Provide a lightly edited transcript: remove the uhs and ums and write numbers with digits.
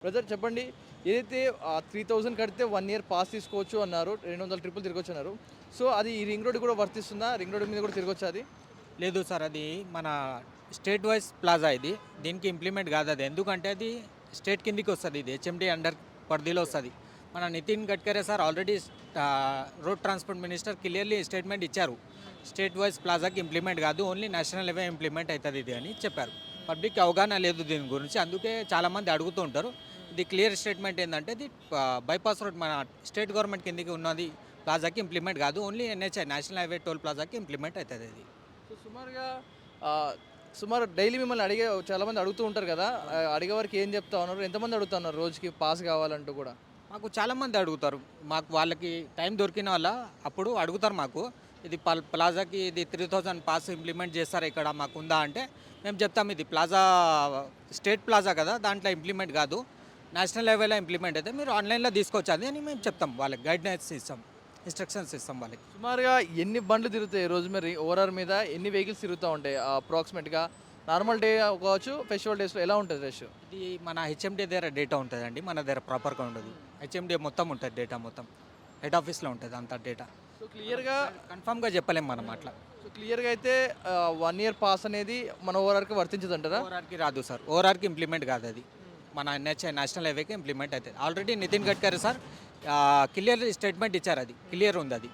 Brother చెప్పండి. ఏదైతే 3000 కడితే 1 ఇయర్ పాస్ తీసుకోవచ్చు అన్నారు. 200 ట్రిప్పులు తిరగొచ్చు అన్నారు. సో, అది ఈ రింగ్ రోడ్ కూడా వర్తిస్తుందా? రింగ్ రోడ్ మీద కూడా తిరగొచ్చా అది? లేదు సార్, అది మన స్టేట్ వైజ్ ప్లాజా ఇది. దీనికి ఇంప్లిమెంట్ కాదు అది. ఎందుకంటే అది స్టేట్ కిందికి వస్తుంది. ఇది హెచ్ఎండి అండర్ పరిధిలో వస్తుంది. మన Nitin Gadkari sir already road transport minister clearly statement ఇచ్చారు. స్టేట్ వైజ్ ప్లాజాకి ఇంప్లిమెంట్ కాదు, ఓన్లీ నేషనల్ లెవెల్ ఇంప్లిమెంట్ అవుతుంది ఇది అని చెప్పారు. పబ్లిక్ అవగాహన లేదు దీని గురించి, అందుకే చాలామంది అడుగుతూ ఉంటారు. ఇది క్లియర్ స్టేట్మెంట్ ఏంటంటే ఇది బైపాస్ రోడ్ మన స్టేట్ గవర్నమెంట్ కిందికి ఉన్నది ప్లాజాకి ఇంప్లిమెంట్ కాదు, only NHAI national highway toll ప్లాజాకి ఇంప్లిమెంట్ అవుతుంది ఇది. సో, సుమారు డైలీ మిమ్మల్ని అడిగే చాలామంది అడుగుతూ ఉంటారు కదా! అడిగే వారికి ఏం చెప్తా ఉన్నారు? ఎంతమంది అడుగుతా ఉన్నారు రోజుకి పాస్ కావాలంటూ కూడా? మాకు చాలామంది అడుగుతారు. మాకు వాళ్ళకి టైం దొరికిన వల్ల అప్పుడు అడుగుతారు మాకు. ఇది ప్లాజాకి ఇది 3000 పాస్ ఇంప్లిమెంట్ చేస్తారు ఇక్కడ మాకు ఉందా అంటే మేము చెప్తాం ఇది ప్లాజా స్టేట్ ప్లాజా కదా, దాంట్లో ఇంప్లిమెంట్ కాదు, నేషనల్ లెవెల్లో ఇంప్లిమెంట్ అయితే మీరు ఆన్లైన్లో తీసుకోవచ్చు అని మేము చెప్తాం. వాళ్ళకి గైడ్లైన్స్ ఇస్తాం, ఇన్స్ట్రక్షన్స్ ఇస్తాం వాళ్ళకి. సుమారుగా ఎన్ని బండ్లు తిరుగుతాయి రోజు మరి ఓవరాల్ మీద ఎన్ని వెహికల్స్ తిరుగుతూ ఉంటాయి అప్రాక్సిమేట్గా? నార్మల్ డే కావచ్చు, ఫెస్టివల్ డేస్లో ఎలా ఉంటుంది రష్? ఇది మన హెచ్ఎండి దగ్గర డేటా ఉంటుందండి, మన దగ్గర ప్రాపర్గా ఉండదు. హెచ్ఎండి మొత్తం ఉంటుంది, డేటా మొత్తం హెడ్ ఆఫీస్లో ఉంటుంది అంత డేటా. సో క్లియర్గా కన్ఫామ్గా చెప్పలేము మనం అట్లా. సో క్లియర్గా అయితే 1 ఇయర్ పాస్ అనేది మన ఓవరాల్కి వర్తించదు అంటారా? ఓఆర్ఆర్కి రాదు సార్, ఓఆర్ఆర్కి ఇంప్లిమెంట్ కాదు అది. మన ఎన్హెచ్ఐ నేషనల్ హైవేకి ఇంప్లిమెంట్ అవుతుంది. Already Nitin Gadkari sir clear statement ఇచ్చారు, అది క్లియర్ ఉంది అది.